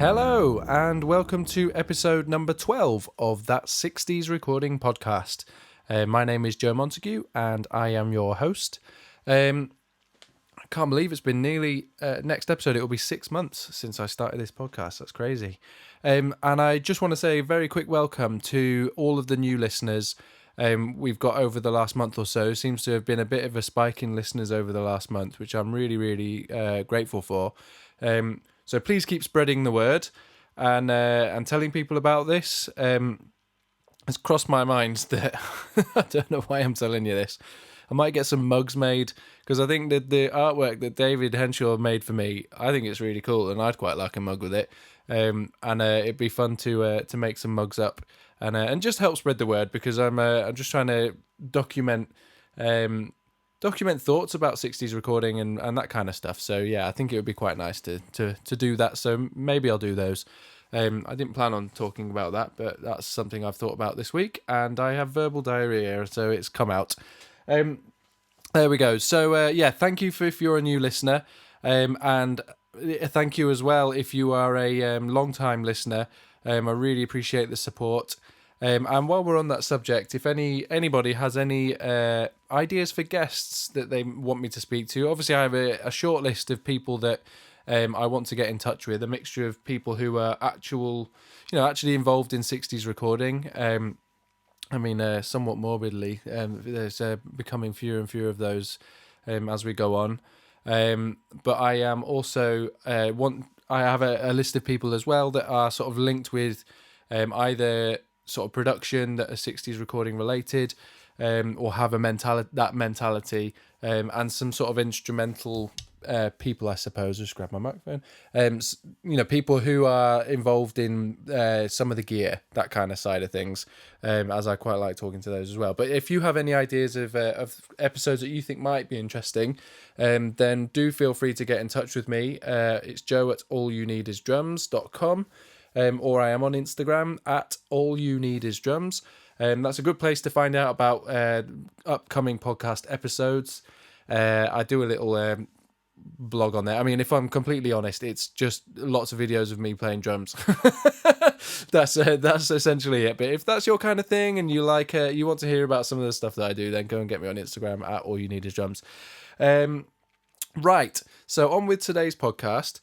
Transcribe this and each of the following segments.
Hello, and welcome to episode number 12 of that 60s recording podcast. My name is Joe Montague, and I am your host. I can't believe it's been nearly, next episode, it will be 6 months since I started this podcast. That's crazy. And I just want to say a very quick welcome to all of the new listeners we've got over the last month or so. Seems to have been a bit of a spike in listeners over the last month, which I'm really grateful for. So please keep spreading the word and telling people about this. It's crossed my mind that I don't know why I'm telling you this. I might get some mugs made because I think that the artwork that David Henshaw made for me, I think it's really cool, and I'd quite like a mug with it. And it'd be fun to make some mugs up and just help spread the word, because I'm just trying to document thoughts about 60s recording and that kind of stuff. So yeah, I think it would be quite nice to do that. So maybe I'll do those. I didn't plan on talking about that, but that's something I've thought about this week, and I have verbal diarrhea, so it's come out. There we go. So yeah, thank you if you're a new listener, and thank you as well if you are a long-time listener. I really appreciate the support. And while we're on that subject, if anybody has any ideas for guests that they want me to speak to, obviously I have a short list of people that I want to get in touch with, a mixture of people who are actually involved in 60s recording. Somewhat morbidly, there's becoming fewer and fewer of those as we go on. But I am also I have a list of people as well that are sort of linked with either sort of production that are 60s recording related, or have that mentality, and some sort of instrumental people, I suppose. Just grab my microphone. People who are involved in some of the gear, that kind of side of things, as I quite like talking to those as well. But if you have any ideas of episodes that you think might be interesting, then do feel free to get in touch with me. It's joe@allyouneedisdrums.com. Or I am on Instagram at allyouneedisdrums. That's a good place to find out about upcoming podcast episodes. I do a little blog on there. I mean, if I'm completely honest, it's just lots of videos of me playing drums. That's essentially it. But if that's your kind of thing and you like you want to hear about some of the stuff that I do, then go and get me on Instagram at allyouneedisdrums. Right, so on with today's podcast.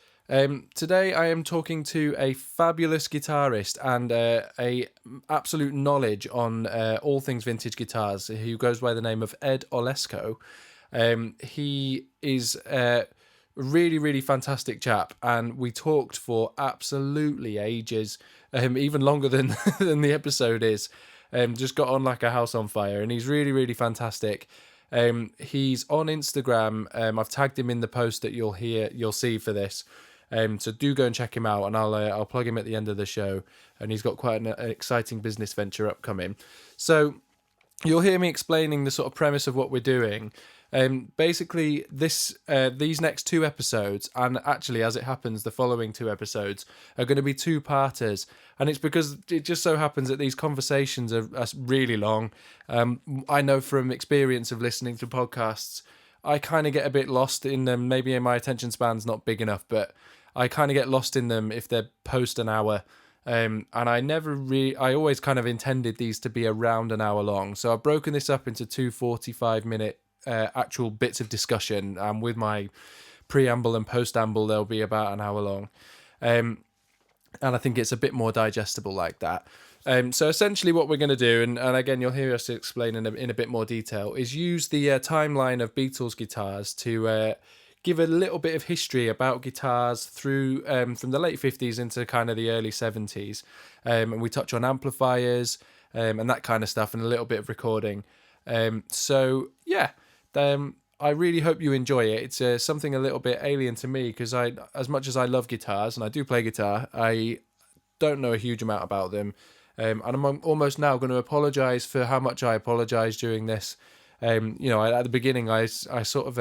Today I am talking to a fabulous guitarist and a absolute knowledge on all things vintage guitars, who goes by the name of Oleszko. He is a really fantastic chap, and we talked for absolutely ages, even longer than than the episode is. Just got on like a house on fire, and he's really fantastic. He's on Instagram. I've tagged him in the post that you'll see for this. So do go and check him out, and I'll plug him at the end of the show. And he's got quite an exciting business venture upcoming. So you'll hear me explaining the sort of premise of what we're doing. Basically, these next two episodes, and actually, as it happens, the following two episodes are going to be two-parters. And it's because it just so happens that these conversations are really long. I know from experience of listening to podcasts, I kind of get a bit lost in them. Maybe my attention span's not big enough, but I kind of get lost in them if they're post an hour. And I always kind of intended these to be around an hour long. So I've broken this up into two 45-minute actual bits of discussion. And with my preamble and post-amble, they'll be about an hour long. And I think it's a bit more digestible like that. So essentially what we're going to do, and again, you'll hear us explain in a bit more detail, is use the timeline of Beatles guitars to give a little bit of history about guitars through from the late 50s into kind of the early 70s. And we touch on amplifiers and that kind of stuff, and a little bit of recording. So yeah, I really hope you enjoy it. It's something a little bit alien to me, because as much as I love guitars, and I do play guitar, I don't know a huge amount about them. And I'm almost now going to apologise for how much I apologise during this. At the beginning, I sort of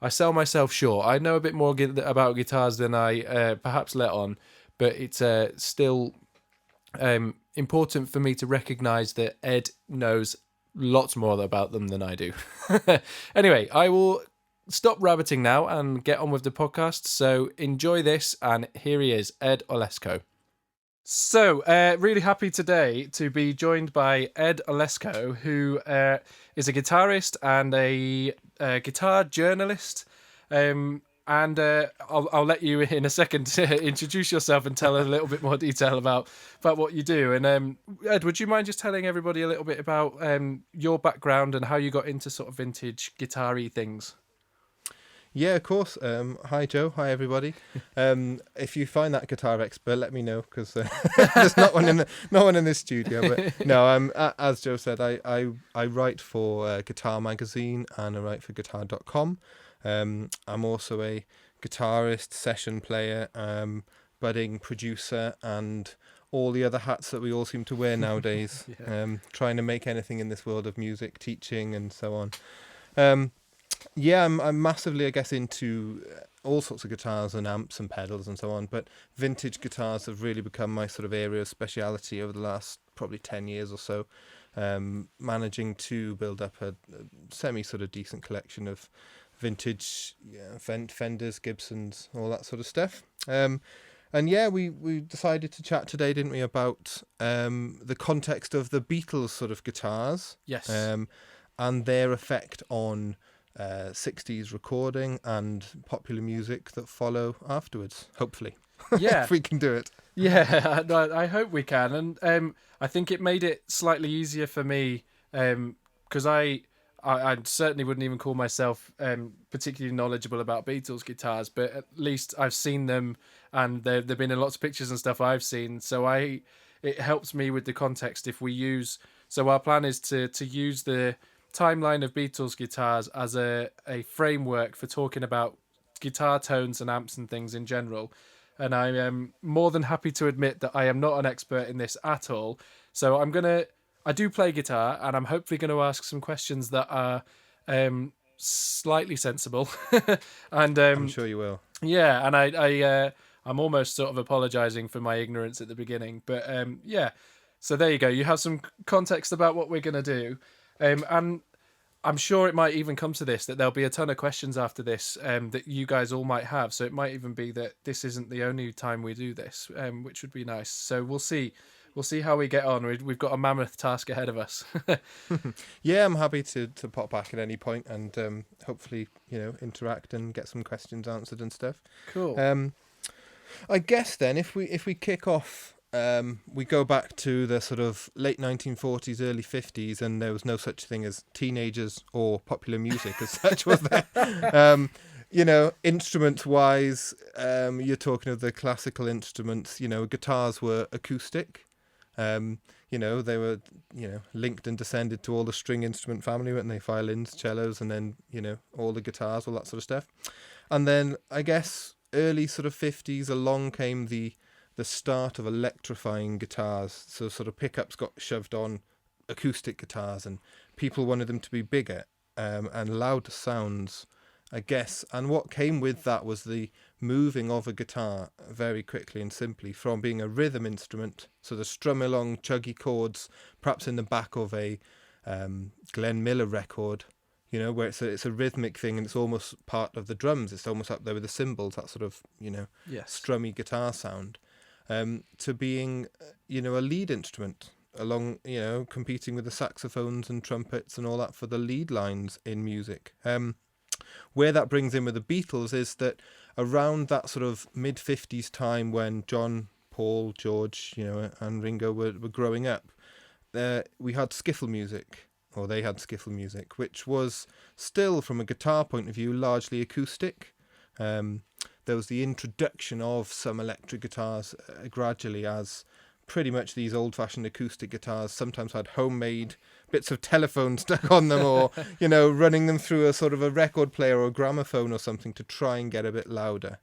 I sell myself short. I know a bit more about guitars than I perhaps let on, but it's still important for me to recognise that Ed knows lots more about them than I do. Anyway, I will stop rabbiting now and get on with the podcast. So enjoy this, and here he is, Ed Oleszko. So, really happy today to be joined by Ed Oleszko, who is a guitarist and a guitar journalist. I'll let you in a second to introduce yourself and tell a little bit more detail about what you do. And Ed, would you mind just telling everybody a little bit about your background and how you got into sort of vintage guitar-y things? Yeah, of course. Hi, Joe. Hi, everybody. If you find that guitar expert, let me know, because there's not one in this studio. But no, as Joe said, I write for Guitar Magazine and I write for Guitar.com. I'm also a guitarist, session player, budding producer, and all the other hats that we all seem to wear nowadays. Yeah. Trying to make anything in this world of music, teaching, and so on. Yeah, I'm massively, I guess, into all sorts of guitars and amps and pedals and so on, but vintage guitars have really become my sort of area of speciality over the last probably 10 years or so, managing to build up a semi sort of decent collection of vintage Fenders, Gibsons, all that sort of stuff. And yeah, we decided to chat today, didn't we, about the context of the Beatles sort of guitars. Yes. And their effect on 60s recording and popular music that follow afterwards, hopefully. Yeah. If we can do it. Yeah, I hope we can. And I think it made it slightly easier for me because I certainly wouldn't even call myself particularly knowledgeable about Beatles guitars, but at least I've seen them, and there've been in lots of pictures and stuff I've seen. So it helps me with the context if we use. So our plan is to use the timeline of Beatles guitars as a framework for talking about guitar tones and amps and things in general. And I am more than happy to admit that I am not an expert in this at all. So I do play guitar, and I'm hopefully going to ask some questions that are slightly sensible. And I'm sure you will. Yeah, and I'm almost sort of apologizing for my ignorance at the beginning, but yeah. So there you go. You have some context about what we're going to do. And I'm sure it might even come to this, that there'll be a ton of questions after this that you guys all might have. So it might even be that this isn't the only time we do this, which would be nice. So we'll see. We'll see how we get on. We've got a mammoth task ahead of us. Yeah, I'm happy to pop back at any point and hopefully, interact and get some questions answered and stuff. Cool. I guess then if we kick off, we go back to the sort of late 1940s, early 50s, and there was no such thing as teenagers or popular music as such, was there? Instrument-wise, you're talking of the classical instruments. Guitars were acoustic. They were, linked and descended to all the string instrument family, weren't they? Violins, cellos, and then, all the guitars, all that sort of stuff. And then I guess early sort of 50s, along came the start of electrifying guitars. So sort of pickups got shoved on acoustic guitars, and people wanted them to be bigger and louder sounds, I guess. And what came with that was the moving of a guitar very quickly and simply from being a rhythm instrument, so the strum along chuggy chords, perhaps in the back of a Glenn Miller record, where it's a rhythmic thing and it's almost part of the drums. It's almost up there with the cymbals, that sort of, Yes. strummy guitar sound, to being, a lead instrument along, competing with the saxophones and trumpets and all that for the lead lines in music. Where that brings in with the Beatles is that around that sort of mid-50s time when John, Paul, George, and Ringo were growing up, we had skiffle music, or they had skiffle music, which was still, from a guitar point of view, largely acoustic. There was the introduction of some electric guitars gradually, as pretty much these old-fashioned acoustic guitars sometimes had homemade bits of telephone stuck on them, or running them through a sort of a record player or a gramophone or something to try and get a bit louder.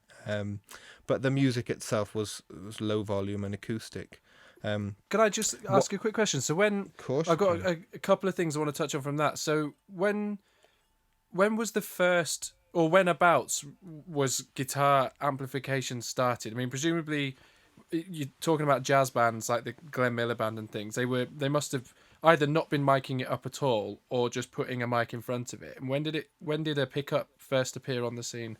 But the music itself was low volume and acoustic. Can I just ask a quick question? So Of course, I've got a couple of things I want to touch on from that. So when was the first, or whenabouts was guitar amplification started? I mean, presumably you're talking about jazz bands like the Glenn Miller band and things. They must have either not been miking it up at all or just putting a mic in front of it. And when did a pickup first appear on the scene?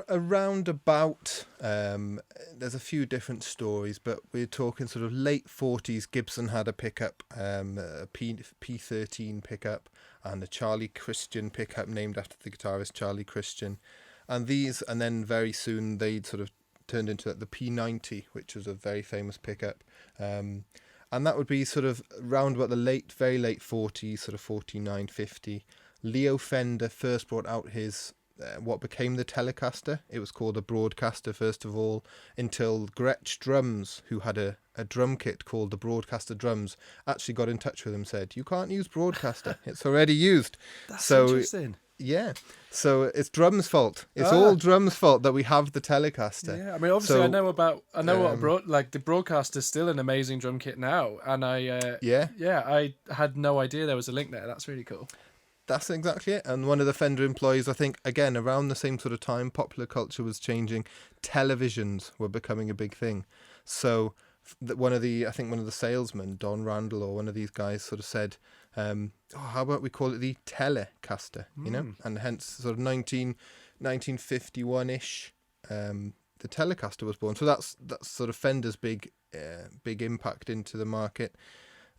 Around about, there's a few different stories, but we're talking sort of late 40s. Gibson had a pickup, a Pt.1 pickup, and a Charlie Christian pickup named after the guitarist Charlie Christian. And then very soon they'd sort of turned into the P90, which was a very famous pickup. And that would be sort of round about the very late 40s, sort of 49, 50. Leo Fender first brought out his what became the Telecaster. It was called a Broadcaster first of all, until Gretch Drums, who had a drum kit called the Broadcaster Drums, actually got in touch with him and said, "You can't use Broadcaster, it's already used." That's so interesting. Yeah, so it's Drums' fault. It's all Drums' fault that we have the Telecaster. Yeah, I mean, obviously, I know what the Broadcaster's still an amazing drum kit now, and I had no idea there was a link there. That's really cool. That's exactly it. And one of the Fender employees, I think, again, around the same sort of time, popular culture was changing. Televisions were becoming a big thing. So one of the salesmen, Don Randall, or one of these guys sort of said, how about we call it the Telecaster, you know? And hence sort of 1951-ish, the Telecaster was born. So that's sort of Fender's big impact into the market.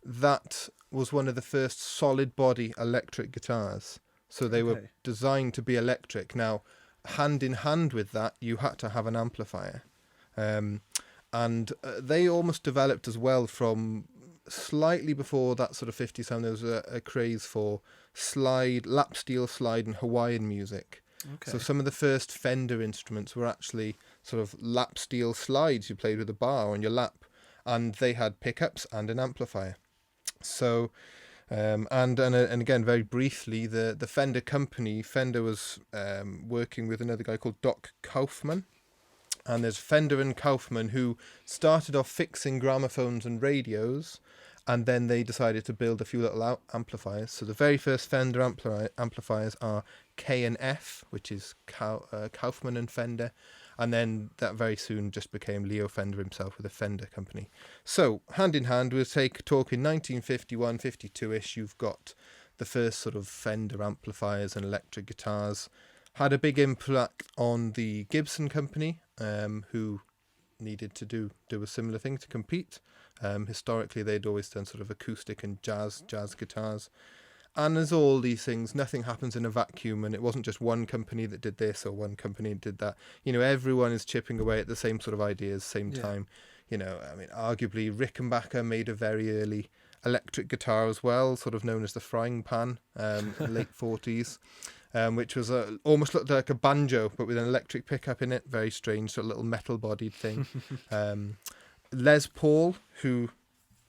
That was one of the first solid body electric guitars. So they were designed to be electric. Now, hand in hand with that, you had to have an amplifier. And they almost developed as well from slightly before that sort of 50s time. There was a craze for lap steel slide and Hawaiian music. Okay. So some of the first Fender instruments were actually sort of lap steel slides you played with a bar on your lap. And they had pickups and an amplifier. So, and again, very briefly, the Fender company, Fender was working with another guy called Doc Kaufman. And there's Fender and Kaufman, who started off fixing gramophones and radios, and then they decided to build a few little amplifiers. So the very first Fender amplifiers are K and F, which is Kaufman and Fender. And then that very soon just became Leo Fender himself with a Fender company. So, hand in hand, we'll talking 1951, 52-ish, you've got the first sort of Fender amplifiers and electric guitars. Had a big impact on the Gibson company, who needed to do a similar thing to compete. Historically, they'd always done sort of acoustic and jazz guitars. And as all these things, nothing happens in a vacuum, and it wasn't just one company that did this or one company that did that. You know, everyone is chipping away at the same sort of ideas, same time. You know, I mean, arguably Rickenbacker made a very early electric guitar as well, sort of known as the frying pan, late 40s, which was almost looked like a banjo, but with an electric pickup in it. Very strange, sort of little metal-bodied thing. Les Paul, who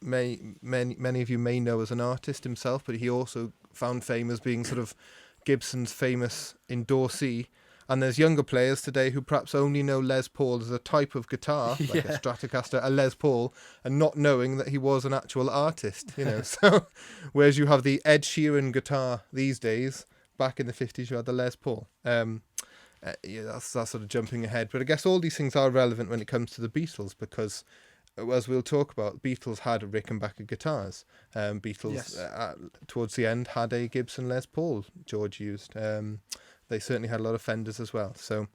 many of you may know as an artist himself, but he also found fame as being sort of Gibson's famous endorsee. And there's younger players today who perhaps only know Les Paul as a type of guitar, like a Stratocaster, a Les Paul, and not knowing that he was an actual artist, you know. So, whereas you have the Ed Sheeran guitar these days, back in the 50s you had the Les Paul. That's sort of jumping ahead. But I guess all these things are relevant when it comes to the Beatles, because as we'll talk about, Beatles had Rickenbacker guitars. Beatles, towards the end, had a Gibson Les Paul George used. They certainly had a lot of Fenders as well. So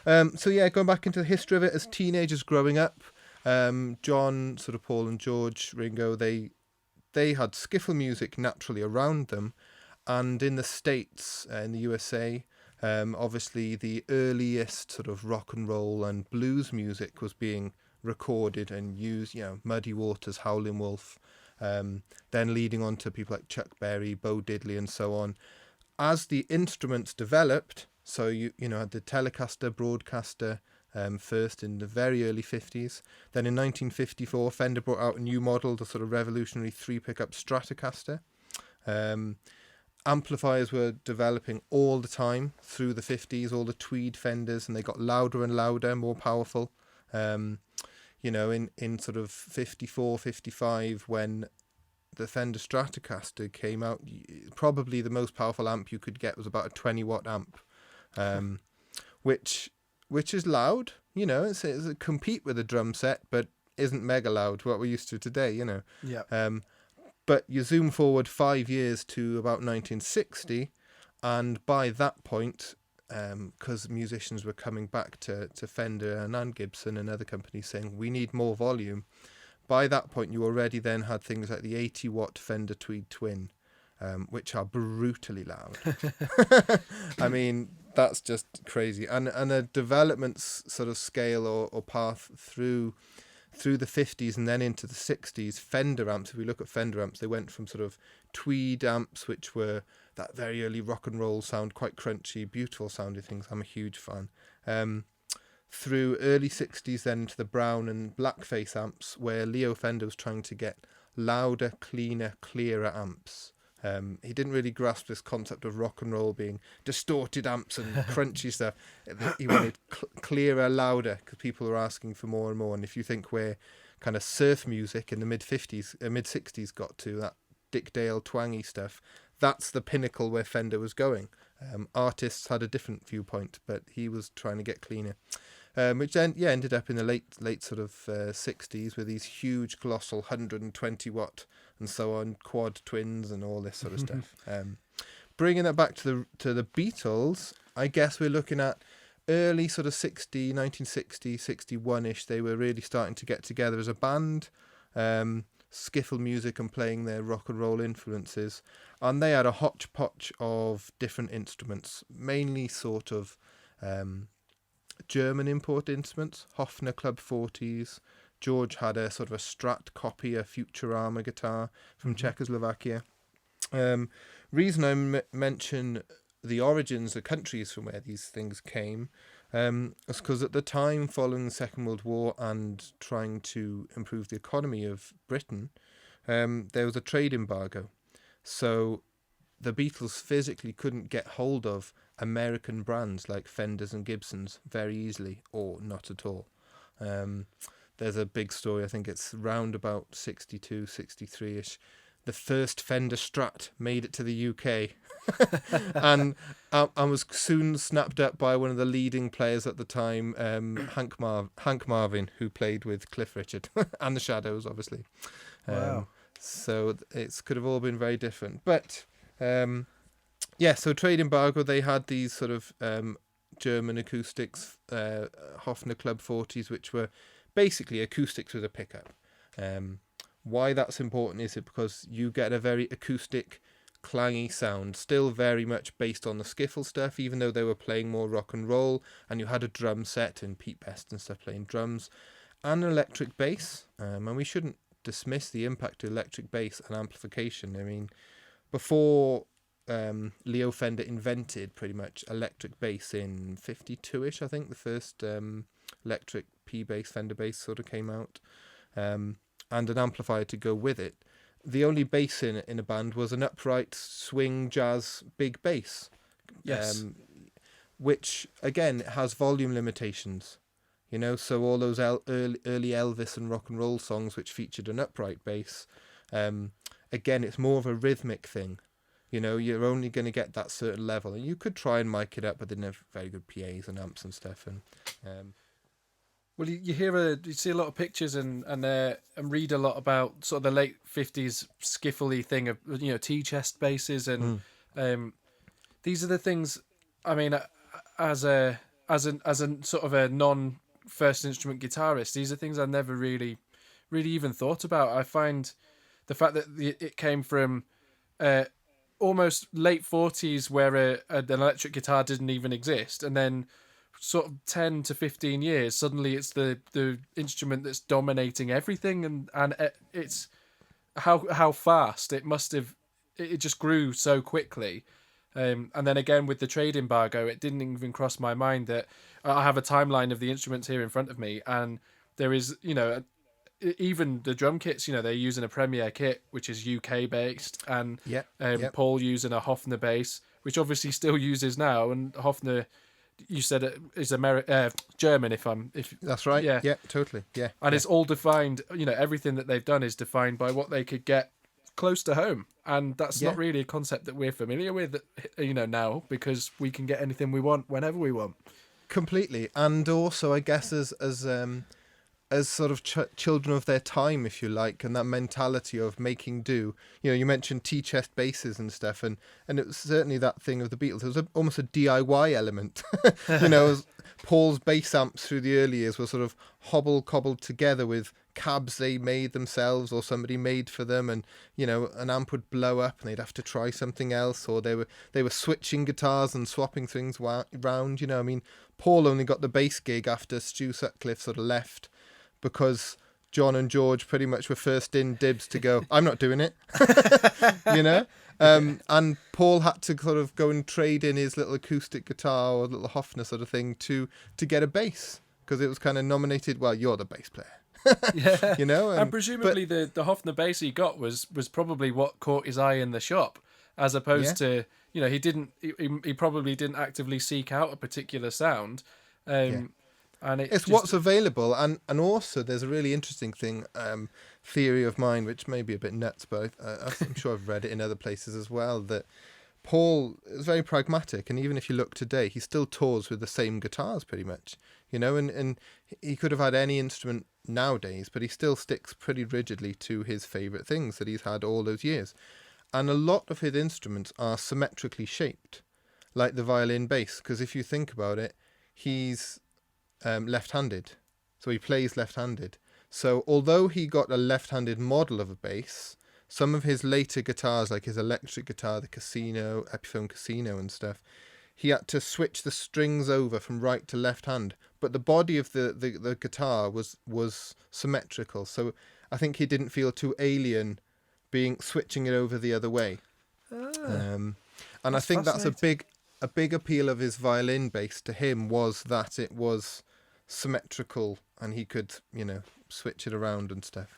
going back into the history of it, as teenagers growing up, John, sort of Paul and George, Ringo, they had skiffle music naturally around them. And in the States, in the USA, obviously the earliest sort of rock and roll and blues music was being recorded and used, you know, Muddy Waters, Howlin' Wolf, then leading on to people like Chuck Berry, Bo Diddley and so on. As the instruments developed, so you had the Telecaster, Broadcaster first in the very early 50s. Then in 1954, Fender brought out a new model, the sort of revolutionary 3-pickup Stratocaster. Amplifiers were developing all the time through the 50s, all the tweed Fenders, and they got louder and louder, more powerful. In sort of 54, 55, when the Fender Stratocaster came out, probably the most powerful amp you could get was about a 20-watt amp, which is loud, you know, it's a compete with a drum set, but isn't mega loud, what we're used to today, you know. Yeah. But you zoom forward 5 years to about 1960, and by that point, because musicians were coming back to Fender and Gibson and other companies saying, we need more volume, by that point you already then had things like the 80-watt Fender Tweed Twin, which are brutally loud. I mean, that's just crazy. And a development sort of scale or path through the 50s and then into the 60s, Fender amps, if we look at Fender amps, they went from sort of tweed amps, which were that very early rock and roll sound, quite crunchy, beautiful sounding things. I'm a huge fan. Through early 60s then into the brown and blackface amps, where Leo Fender was trying to get louder, cleaner, clearer amps. He didn't really grasp this concept of rock and roll being distorted amps and crunchy stuff. He wanted clearer, louder, because people were asking for more and more. And if you think where kind of surf music in the mid 60s got to, that Dick Dale twangy stuff, that's the pinnacle where Fender was going. Artists had a different viewpoint, but he was trying to get cleaner. Which then ended up in the late sort of 60s with these huge colossal 120 watt and so on quad twins and all this sort of stuff. Bringing that back to the Beatles, I guess we're looking at early sort of 1960, 61ish. They were really starting to get together as a band, skiffle music and playing their rock and roll influences, and they had a hodgepodge of different instruments, mainly sort of German import instruments, Hofner Club 40s. George had a sort of a Strat copy, a Futurama guitar from Czechoslovakia. Reason I mention the origins, the countries from where these things came, is because at the time following the Second World War and trying to improve the economy of Britain, there was a trade embargo. So the Beatles physically couldn't get hold of American brands like Fenders and Gibsons very easily, or not at all. There's a big story, I think it's round about 62, 63-ish. The first Fender Strat made it to the UK and was soon snapped up by one of the leading players at the time, Hank Marvin, who played with Cliff Richard and the Shadows, obviously. Wow. So it could have all been very different. But so trade embargo, they had these sort of German acoustics, Hofner Club 40s, which were basically acoustics with a pickup. Why that's important is it because you get a very acoustic, clangy sound, still very much based on the skiffle stuff, even though they were playing more rock and roll, and you had a drum set and Pete Best and stuff playing drums, and an electric bass. And we shouldn't dismiss the impact of electric bass and amplification. I mean, before Leo Fender invented pretty much electric bass in 52-ish, I think the first electric P bass, Fender bass sort of came out, and an amplifier to go with it. The only bass in a band was an upright swing jazz big bass. Yes. Which again has volume limitations, so all those early Elvis and rock and roll songs which featured an upright bass, again it's more of a rhythmic thing. You're only going to get that certain level, and you could try and mic it up, but they didn't have very good PAs and amps and stuff. And well, you see a lot of pictures and read a lot about sort of the late 50s skiffly thing of T-chest basses, and these are the things. I mean, as a sort of a non first instrument guitarist, these are things I never really even thought about. I find the fact that it came from almost late 40s where an electric guitar didn't even exist, and then sort of 10 to 15 years suddenly it's the instrument that's dominating everything, and it's how fast it must have, it just grew so quickly. And then again with the trade embargo, it didn't even cross my mind that I have a timeline of the instruments here in front of me, and there is even the drum kits, they're using a Premier kit which is UK based, and Paul using a Hofner bass, which obviously still uses now, and Hofner, you said it is German, if that's right. Yeah, totally. Yeah. And it's all defined, everything that they've done is defined by what they could get close to home, and that's not really a concept that we're familiar with, now, because we can get anything we want whenever we want. Completely. And also I guess as as sort of children of their time, if you like, and that mentality of making do. You know, you mentioned T-chest basses and stuff, and it was certainly that thing of the Beatles. It was almost a DIY element. You know, as Paul's bass amps through the early years were sort of cobbled together with cabs they made themselves or somebody made for them, and you know, an amp would blow up and they'd have to try something else, or they were switching guitars and swapping things around. You know, I mean, Paul only got the bass gig after Stu Sutcliffe sort of left, because John and George pretty much were first in dibs to go, I'm not doing it. You know? And Paul had to sort of go and trade in his little acoustic guitar or little Hofner sort of thing to get a bass, because it was kind of nominated, well, you're the bass player. Yeah. You know? And presumably the Hofner bass he got was probably what caught his eye in the shop, as opposed to, you know, he probably didn't actively seek out a particular sound. And it's just what's available, and also there's a really interesting thing, theory of mine, which may be a bit nuts, but I'm sure I've read it in other places as well, that Paul is very pragmatic, and even if you look today, he still tours with the same guitars pretty much, you know, and he could have had any instrument nowadays, but he still sticks pretty rigidly to his favourite things that he's had all those years. And a lot of his instruments are symmetrically shaped, like the violin bass, because if you think about it, he's left-handed, so he plays left-handed. So although he got a left-handed model of a bass, some of his later guitars, like his electric guitar, the Casino, Epiphone Casino and stuff, he had to switch the strings over from right to left hand, but the body of the guitar was symmetrical, so I think he didn't feel too alien switching it over the other way. And I think that's a big appeal of his violin bass to him, was that it was symmetrical and he could, you know, switch it around and stuff.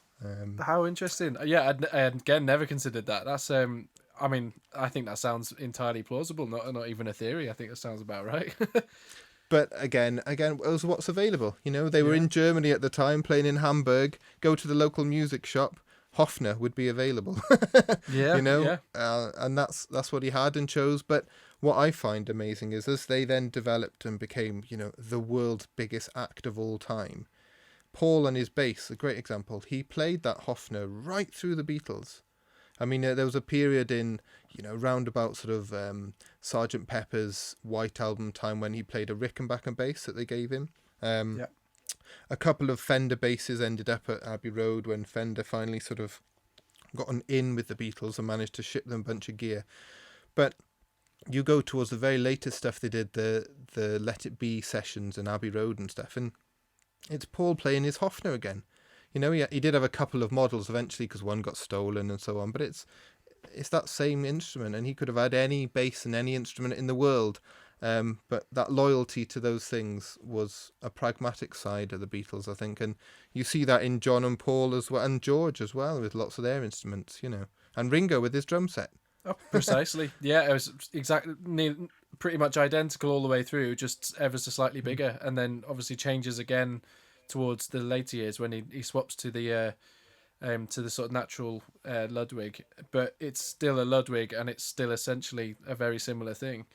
How interesting. Yeah, I again never considered that. That's I mean, I think that sounds entirely plausible, not even a theory. I think that sounds about right. But again, it was what's available. You know, they were in Germany at the time, playing in Hamburg. Go to the local music shop, Hofner would be available. You know, and that's what he had and chose. But what I find amazing is, as they then developed and became, you know, the world's biggest act of all time, Paul and his bass, a great example, he played that Hofner right through the Beatles. I mean, there was a period in, you know, roundabout sort of Sgt. Pepper's White Album time when he played a Rickenbacker bass that they gave him. A couple of Fender basses ended up at Abbey Road when Fender finally sort of got an in with the Beatles and managed to ship them a bunch of gear. But you go towards the very latest stuff they did, the Let It Be sessions in Abbey Road and stuff, and it's Paul playing his Hofner again. You know, he did have a couple of models eventually because one got stolen and so on, but it's that same instrument, and he could have had any bass and any instrument in the world. But that loyalty to those things was a pragmatic side of the Beatles, I think, and you see that in John and Paul as well, and George as well, with lots of their instruments, you know, and Ringo with his drum set. Oh, precisely. Yeah, it was pretty much identical all the way through, just ever so slightly bigger, and then obviously changes again towards the later years when he swaps to the sort of natural Ludwig, but it's still a Ludwig, and it's still essentially a very similar thing.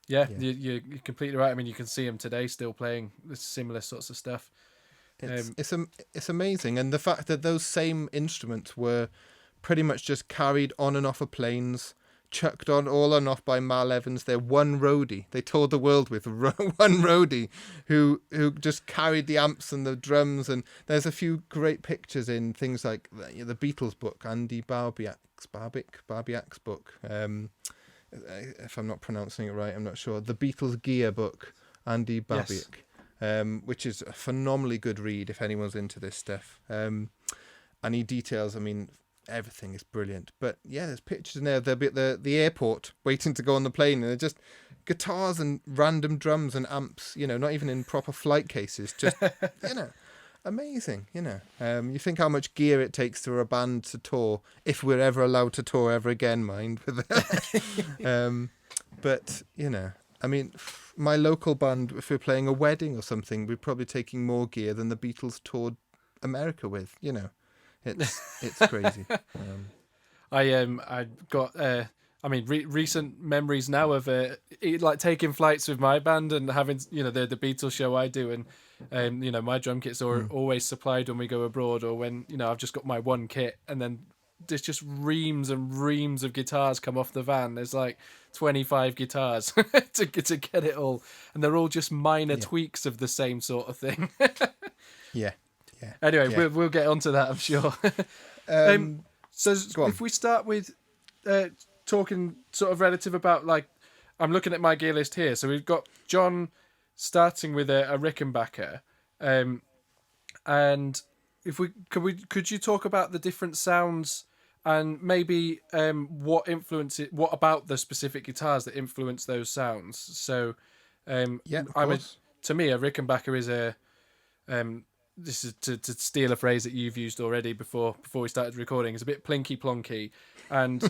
Yeah. You're completely right. I mean, you can see him today still playing similar sorts of stuff. It's amazing, and the fact that those same instruments were pretty much just carried on and off of planes, chucked on all and off by Mal Evans. They're one roadie. They toured the world with one roadie who just carried the amps and the drums. And there's a few great pictures in things like the Beatles book, Andy Barbiak's book. If I'm not pronouncing it right, I'm not sure. The Beatles Gear book, Andy Barbiak, which is a phenomenally good read if anyone's into this stuff. And he details, I mean, everything is brilliant. But yeah, there's pictures in there. They'll be at the airport waiting to go on the plane, and they're just guitars and random drums and amps, you know, not even in proper flight cases, just, you know, amazing, you know. You think how much gear it takes for a band to tour, if we're ever allowed to tour ever again, mind. But, you know, I mean, my local band, if we're playing a wedding or something, we're probably taking more gear than the Beatles toured America with, you know. It's crazy. I got recent memories now of like taking flights with my band and having, you know, the Beatles show I do, and My drum kits are always supplied when we go abroad, or when I've just got my one kit, and then there's just reams and reams of guitars come off the van. There's like 25 guitars to get it all, and they're all just minor tweaks of the same sort of thing. Yeah. Anyway, we'll get onto that, I'm sure. So if we start with talking sort of relative about, like, I'm looking at my gear list here. So we've got John starting with a Rickenbacker, and if could you talk about the different sounds and maybe what about the specific guitars that influence those sounds? So Of course. To me, a Rickenbacker is a this is to steal a phrase that you've used already before we started recording. It's a bit plinky plonky, and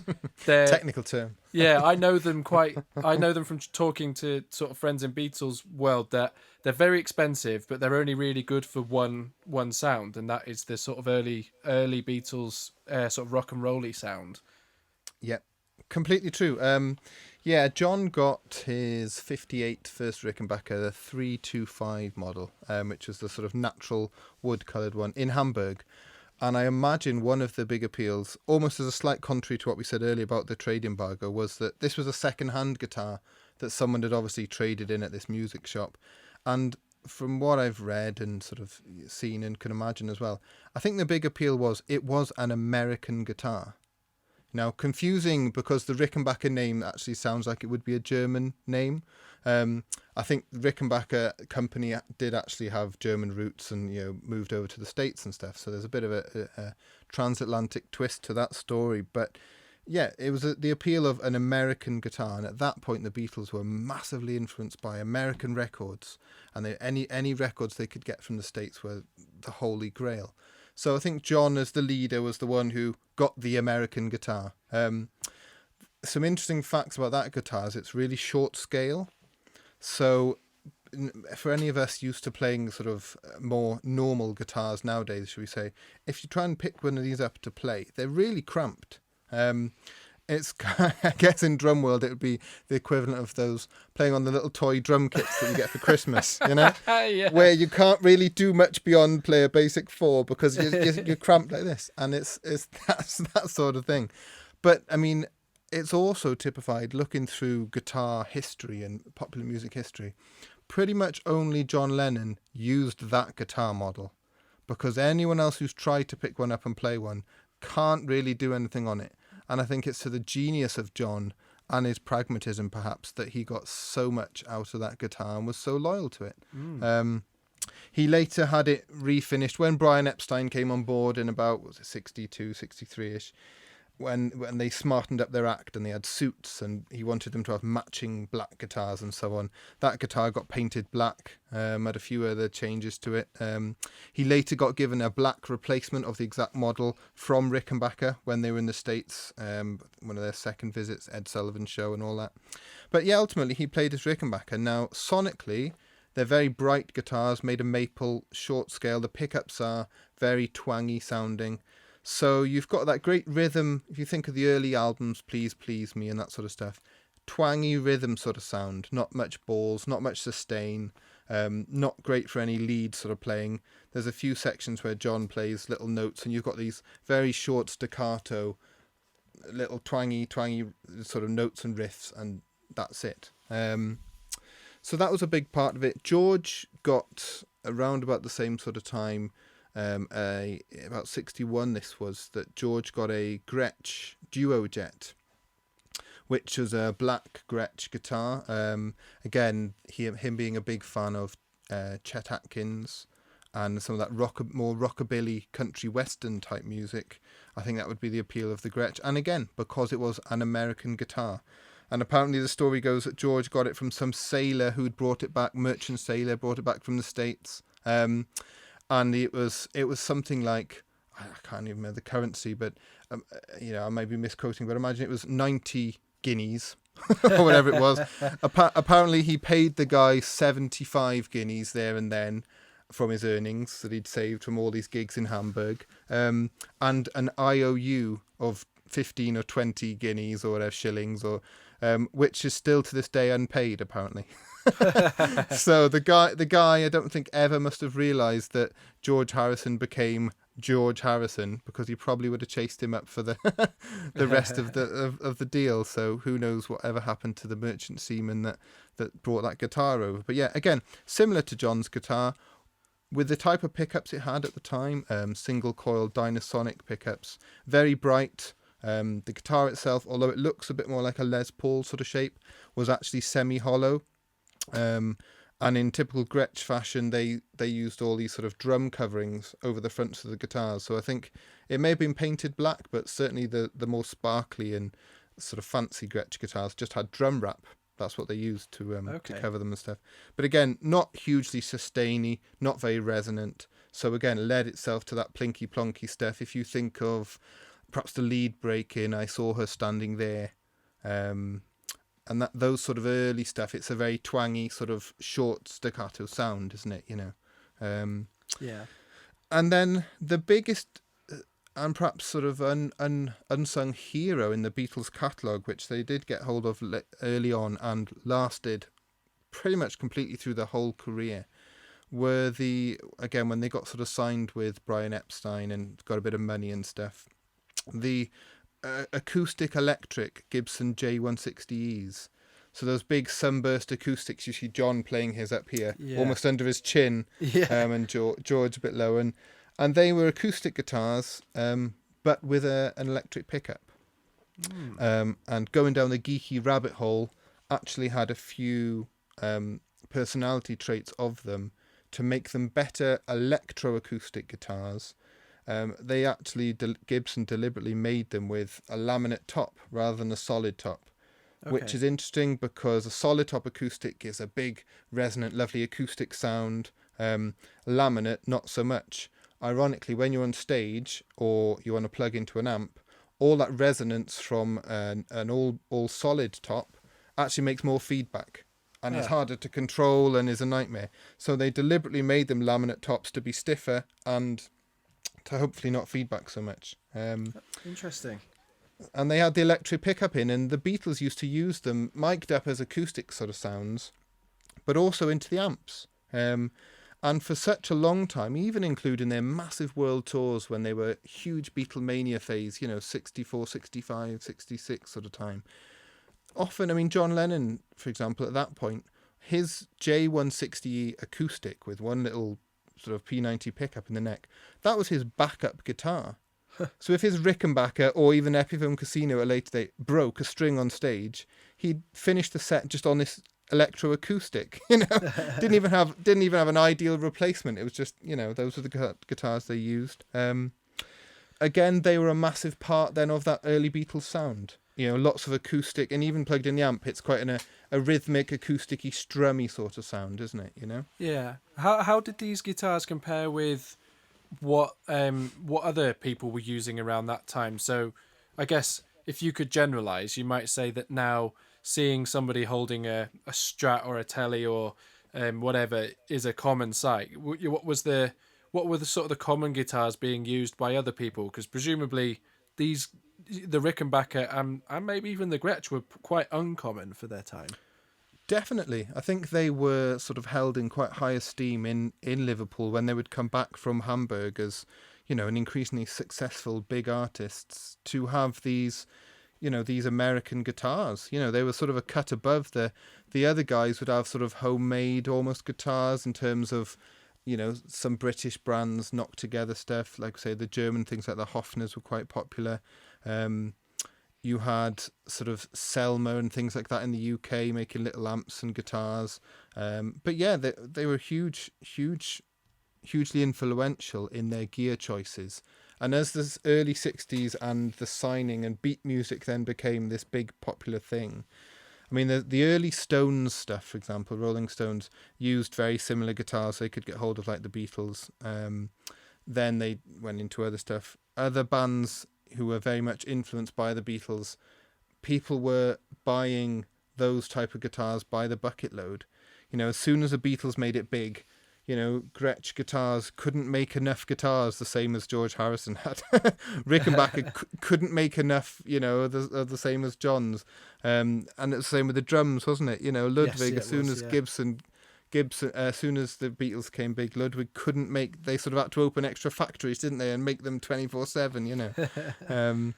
they're Technical term. Yeah, I know them from talking to sort of friends in Beatles world, that they're very expensive, but they're only really good for one sound, and that is the sort of early Beatles sort of rock and rolly sound. Yeah, completely true. John got his 58 first Rickenbacker, the 325 model, which was the sort of natural wood-coloured one in Hamburg. And I imagine one of the big appeals, almost as a slight contrary to what we said earlier about the trade embargo, was that this was a second-hand guitar that someone had obviously traded in at this music shop. And from what I've read and sort of seen and can imagine as well, I think the big appeal was it was an American guitar. Now, confusing because the Rickenbacker name actually sounds like it would be a German name. I think the Rickenbacker company did actually have German roots and moved over to the States and stuff. So there's a bit of a transatlantic twist to that story. But yeah, it was the appeal of an American guitar. And at that point, the Beatles were massively influenced by American records. And any records they could get from the States were the holy grail. So I think John, as the leader, was the one who got the American guitar. Some interesting facts about that guitar is it's really short scale. So for any of us used to playing sort of more normal guitars nowadays, should we say, if you try and pick one of these up to play, they're really cramped. It's, I guess in drum world, it would be the equivalent of those playing on the little toy drum kits that you get for Christmas, Yeah. Where you can't really do much beyond play a basic 4 because you're cramped like this. And that's that sort of thing. But I mean, it's also typified looking through guitar history and popular music history. Pretty much only John Lennon used that guitar model, because anyone else who's tried to pick one up and play one can't really do anything on it. And I think it's to the genius of John and his pragmatism, perhaps, that he got so much out of that guitar and was so loyal to it. He later had it refinished when Brian Epstein came on board in about 62, 63-ish, when they smartened up their act and they had suits and he wanted them to have matching black guitars and so on. That guitar got painted black, had a few other changes to it. He later got given a black replacement of the exact model from Rickenbacker when they were in the States, one of their second visits, Ed Sullivan's show and all that. But yeah, ultimately he played his Rickenbacker. Now, sonically, they're very bright guitars, made of maple, short scale. The pickups are very twangy sounding. So you've got that great rhythm. If you think of the early albums, Please Please Me and that sort of stuff, twangy rhythm sort of sound, not much balls, not much sustain, not great for any lead sort of playing. There's a few sections where John plays little notes and you've got these very short staccato, little twangy sort of notes and riffs, and that's it. So that was a big part of it. George got around about the same sort of time, about 61 this was, that George got a Gretch Duo Jet, which was a black Gretch guitar. Again, him being a big fan of Chet Atkins and some of that more rockabilly country western type music, I think that would be the appeal of the Gretch. And again, because it was an American guitar. And apparently the story goes that George got it from some sailor who'd brought it back, merchant sailor, brought it back from the States. And it was something like, I can't even remember the currency, but I may be misquoting, but imagine it was 90 guineas or whatever it was. Apparently he paid the guy 75 guineas there and then from his earnings that he'd saved from all these gigs in Hamburg, and an IOU of 15 or 20 guineas or whatever, shillings, or which is still to this day unpaid, apparently. So the guy I don't think ever must have realised that George Harrison became George Harrison, because he probably would have chased him up for the the rest of the deal. So who knows whatever happened to the merchant seaman that brought that guitar over. But yeah, again, similar to John's guitar, with the type of pickups it had at the time, single coil Dynasonic pickups, very bright. The guitar itself, although it looks a bit more like a Les Paul sort of shape, was actually semi-hollow. And in typical Gretsch fashion, they used all these sort of drum coverings over the fronts of the guitars. So I think it may have been painted black, but certainly the more sparkly and sort of fancy Gretsch guitars just had drum wrap. That's what they used to cover them and stuff. But again, not hugely sustainy, not very resonant. So again, led itself to that plinky plonky stuff. If you think of perhaps the lead break in I Saw Her Standing There, and those sort of early stuff, it's a very twangy sort of short staccato sound, isn't it? Yeah. And then the biggest and perhaps sort of unsung hero in the Beatles catalogue, which they did get hold of early on and lasted pretty much completely through the whole career, were when they got sort of signed with Brian Epstein and got a bit of money and stuff, the acoustic electric Gibson J160Es. So those big sunburst acoustics, you see John playing his up here, almost under his chin, and George a bit low. And they were acoustic guitars, but with an electric pickup. And going down the geeky rabbit hole, actually had a few personality traits of them to make them better electroacoustic guitars. They actually, Gibson deliberately made them with a laminate top rather than a solid top, which is interesting because a solid top acoustic is a big, resonant, lovely acoustic sound. Laminate, not so much. Ironically, when you're on stage or you want to plug into an amp, all that resonance from an all solid top actually makes more feedback and is harder to control and is a nightmare. So they deliberately made them laminate tops to be stiffer and to hopefully not feedback so much. Interesting. And they had the electric pickup in, and the Beatles used to use them mic'd up as acoustic sort of sounds, but also into the amps. And for such a long time, even including their massive world tours when they were huge Beatlemania phase, 64, 65, 66 sort of time. Often, I mean, John Lennon, for example, at that point, his J160 acoustic with one little sort of P90 pickup in the neck, that was his backup guitar. So if his Rickenbacker or even Epiphone Casino at a later date broke a string on stage, he'd finish the set just on this electroacoustic. Didn't even have an ideal replacement. It was just, those were the guitars they used. Again, they were a massive part then of that early Beatles sound. Lots of acoustic, and even plugged in the amp, it's quite a rhythmic, acousticy, strummy sort of sound, isn't it? Yeah. How did these guitars compare with what other people were using around that time? So I guess if you could generalize, you might say that now seeing somebody holding a Strat or a Tele or whatever is a common sight. What were the sort of the common guitars being used by other people? Because presumably the Rickenbacker and maybe even the Gretsch were quite uncommon for their time. Definitely. I think they were sort of held in quite high esteem in Liverpool when they would come back from Hamburg as, an increasingly successful big artists, to have these, these American guitars. They were sort of a cut above the other guys would have sort of homemade almost guitars in terms of, some British brands knocked together stuff. Like, say, the German things like the Hofners were quite popular. You had sort of Selmer and things like that in the UK making little amps and guitars. But yeah, they were hugely influential in their gear choices. And as the early 60s and the signing and beat music then became this big popular thing, I mean, the early Stones stuff, for example, Rolling Stones, used very similar guitars they could get hold of, like the Beatles. Then they went into other stuff. Other bands who were very much influenced by the Beatles, people were buying those type of guitars by the bucket load. As soon as the Beatles made it big, Gretch guitars couldn't make enough guitars, the same as George Harrison had. Rickenbacker couldn't make enough, the same as John's. And it's the same with the drums, wasn't it? Ludwig, Yes, as soon as yeah. Gibson, as soon as the Beatles came big, Ludwig couldn't make. They sort of had to open extra factories, didn't they, and make them 24/7.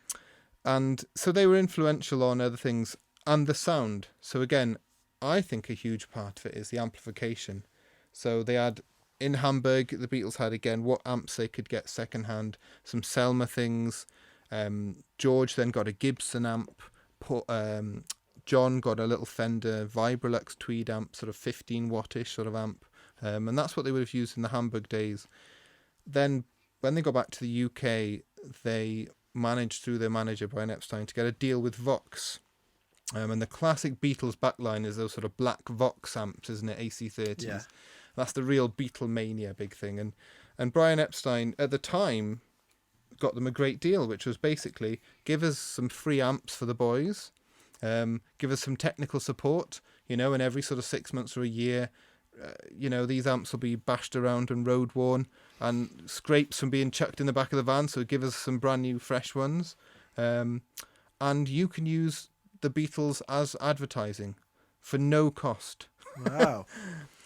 And so they were influential on other things and the sound. So again, I think a huge part of it is the amplification. So they had in Hamburg, the Beatles had again what amps they could get secondhand, some Selmer things. George then got a Gibson amp. John got a little Fender Vibrolux Tweed amp, sort of 15 wattish sort of amp, and that's what they would have used in the Hamburg days. Then when they got back to the UK, they managed through their manager Brian Epstein to get a deal with Vox. And the classic Beatles backline is those sort of black Vox amps, isn't it? AC30s. Yeah. That's the real Beatlemania big thing. And Brian Epstein at the time got them a great deal, which was basically give us some free amps for the boys, give us some technical support, and every sort of 6 months or a year, these amps will be bashed around and road worn and scrapes from being chucked in the back of the van, so give us some brand new fresh ones. And you can use the Beatles as advertising for no cost. Wow.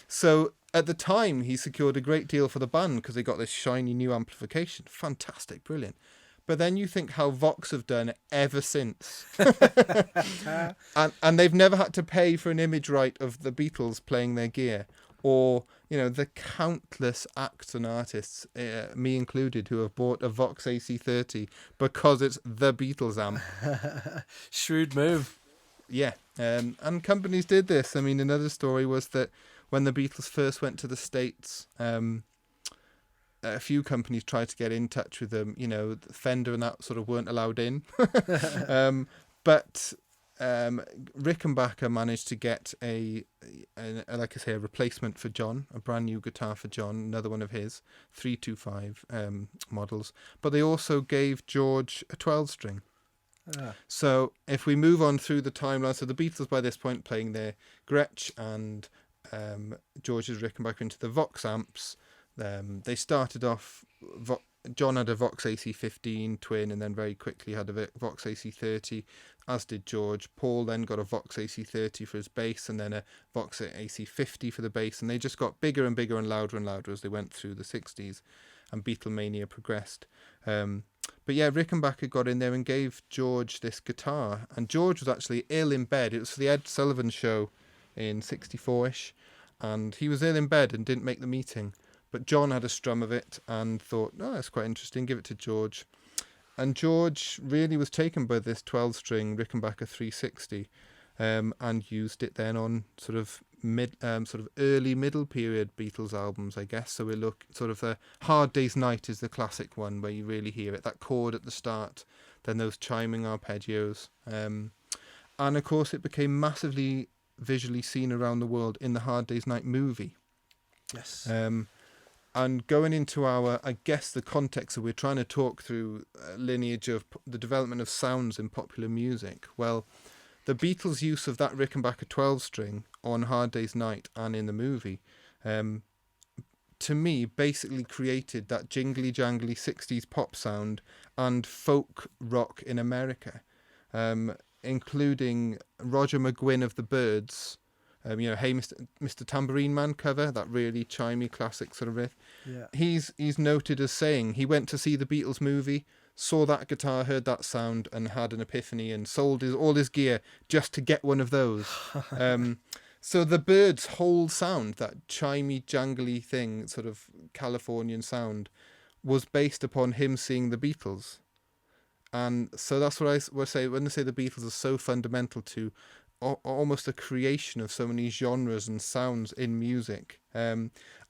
So at the time, he secured a great deal for the band because they got this shiny new amplification. Fantastic, brilliant. But then you think how Vox have done ever since. and they've never had to pay for an image right of the Beatles playing their gear. Or, the countless acts and artists, me included, who have bought a Vox AC30 because it's the Beatles amp. Shrewd move. Yeah. And companies did this. I mean, another story was that when the Beatles first went to the States, a few companies tried to get in touch with them. Fender and that sort of weren't allowed in. But Rickenbacker managed to get a replacement for John, a brand new guitar for John, another one of his 325 models. But they also gave George a 12-string. So if we move on through the timeline, so the Beatles by this point playing their Gretsch and George's Rickenbacker into the Vox amps. They started off, John had a Vox AC15 twin and then very quickly had a Vox AC30, as did George. Paul then got a Vox AC30 for his bass and then a Vox AC50 for the bass, and they just got bigger and bigger and louder as they went through the 60s and Beatlemania progressed. But yeah, Rickenbacker got in there and gave George this guitar, and George was actually ill in bed. It was for the Ed Sullivan show in 64ish, and he was ill in bed and didn't make the meeting. But John had a strum of it and thought, that's quite interesting, give it to George. And George really was taken by this 12-string Rickenbacker 360 and used it then on sort of early middle period Beatles albums, I guess. So we look sort of the Hard Day's Night is the classic one where you really hear it, that chord at the start, then those chiming arpeggios. And of course it became massively visually seen around the world in the Hard Day's Night movie. Yes. And going into the context that we're trying to talk through lineage of the development of sounds in popular music. Well, the Beatles' use of that Rickenbacker 12-string on Hard Day's Night and in the movie, to me, basically created that jingly-jangly 60s pop sound and folk rock in America, including Roger McGuinn of the Byrds. Hey Mr. Tambourine Man cover, that really chimey classic sort of riff. Yeah. He's noted as saying he went to see the Beatles movie, saw that guitar, heard that sound, and had an epiphany and sold all his gear just to get one of those. So the Byrds' whole sound, that chimey, jangly thing, sort of Californian sound, was based upon him seeing the Beatles. And so that's what I would say when they say the Beatles are so fundamental to almost a creation of so many genres and sounds in music.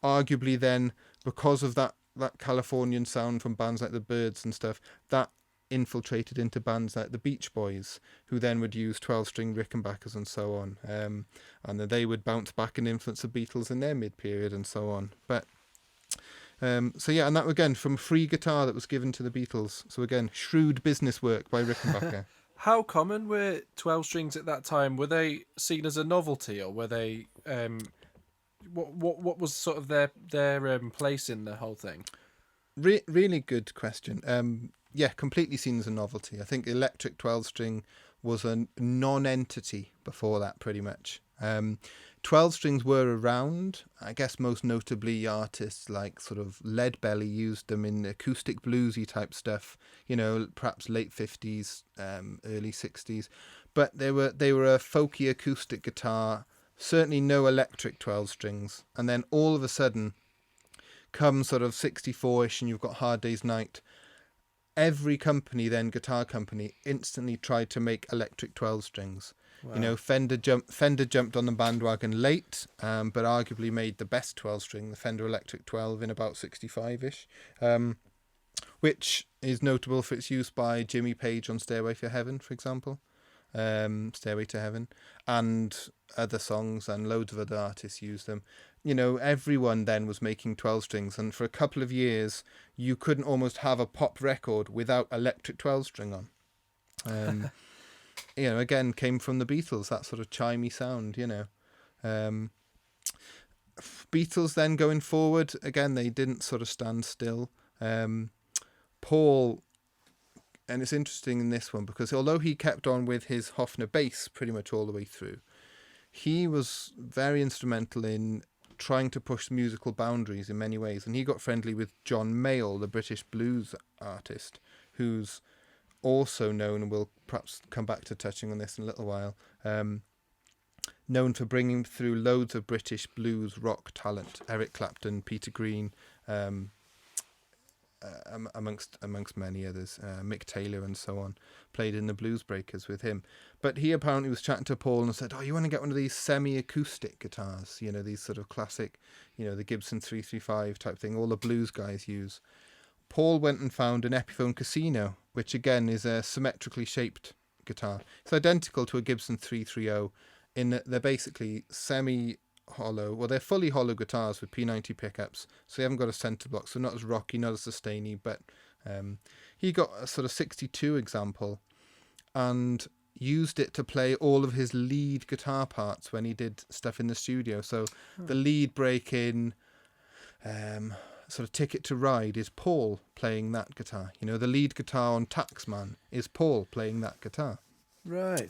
Arguably then, because of that Californian sound from bands like the Byrds and stuff, that infiltrated into bands like the Beach Boys, who then would use 12-string Rickenbackers and so on. And then they would bounce back and influence the Beatles in their mid-period and so on. But and that again from free guitar that was given to the Beatles. So again, shrewd business work by Rickenbacker. How common were 12 strings at that time? Were they seen as a novelty, or were they what was sort of their place in the whole thing? Really good question. Yeah, completely seen as a novelty. I think electric 12-string was a non-entity before that, pretty much. 12 strings were around. I guess most notably artists like sort of Leadbelly used them in acoustic bluesy type stuff, perhaps late 50s, early 60s. But they were a folky acoustic guitar, certainly no electric 12 strings. And then all of a sudden, come sort of 64-ish and you've got Hard Day's Night, every company then, guitar company, instantly tried to make electric 12 strings. Wow. Fender jumped on the bandwagon late, but arguably made the best 12 string, the Fender Electric 12, in about 65-ish, which is notable for its use by Jimmy Page on Stairway to Heaven, for example. Stairway to Heaven, and other songs, and loads of other artists use them. Everyone then was making 12 strings, and for a couple of years you couldn't almost have a pop record without electric 12 string on. Again, came from the Beatles, that sort of chimey sound. Beatles then going forward, again, they didn't sort of stand still. Paul, and it's interesting in this one because although he kept on with his Hofner bass pretty much all the way through, he was very instrumental in trying to push musical boundaries in many ways. And he got friendly with John Mayall, the British blues artist, who's also known, and we'll perhaps come back to touching on this in a little while, known for bringing through loads of British blues rock talent. Eric Clapton, Peter Green, amongst many others, Mick Taylor and so on, played in the Blues Breakers with him. But he apparently was chatting to Paul and said, "Oh, you want to get one of these semi-acoustic guitars? These sort of classic, the Gibson 335 type thing, all the blues guys use." Paul went and found an Epiphone Casino, which again is a symmetrically shaped guitar. It's identical to a Gibson 330 in that they're basically semi-hollow. Well, they're fully hollow guitars with P90 pickups, so they haven't got a centre block, so not as rocky, not as sustainy. But he got a sort of 62 example and used it to play all of his lead guitar parts when he did stuff in the studio. So the lead break in sort of Ticket to Ride is Paul playing that guitar. The lead guitar on Taxman is Paul playing that guitar. Right.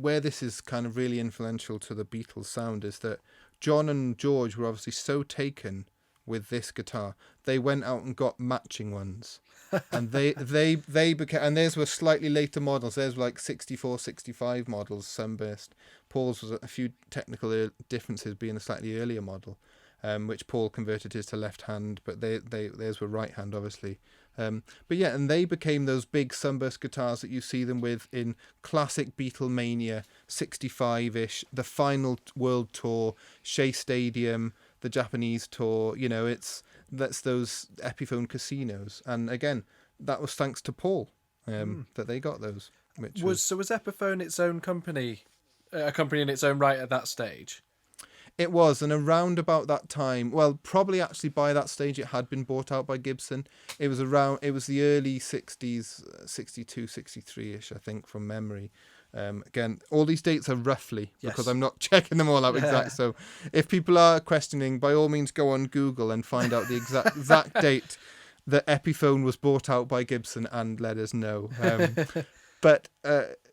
Where this is kind of really influential to the Beatles sound is that John and George were obviously so taken with this guitar, they went out and got matching ones. And they became, and theirs were slightly later models. Theirs were like 64, 65 models, Sunburst. Paul's was a few technical differences, being a slightly earlier model, which Paul converted his to left hand, but theirs were right hand, obviously. But yeah, and they became those big Sunburst guitars that you see them with in classic Beatlemania, 65-ish, the final world tour, Shea Stadium, the Japanese tour. That's those Epiphone Casinos. And again, that was thanks to Paul that they got those. Was Epiphone its own company, a company in its own right at that stage? It was, and around about that time, well, probably actually by that stage it had been bought out by Gibson. It was the early 60s, 62, 63-ish, I think, from memory. Again, all these dates are roughly, because I'm not checking them all out exact. So if people are questioning, by all means go on Google and find out the exact date that Epiphone was bought out by Gibson and let us know. But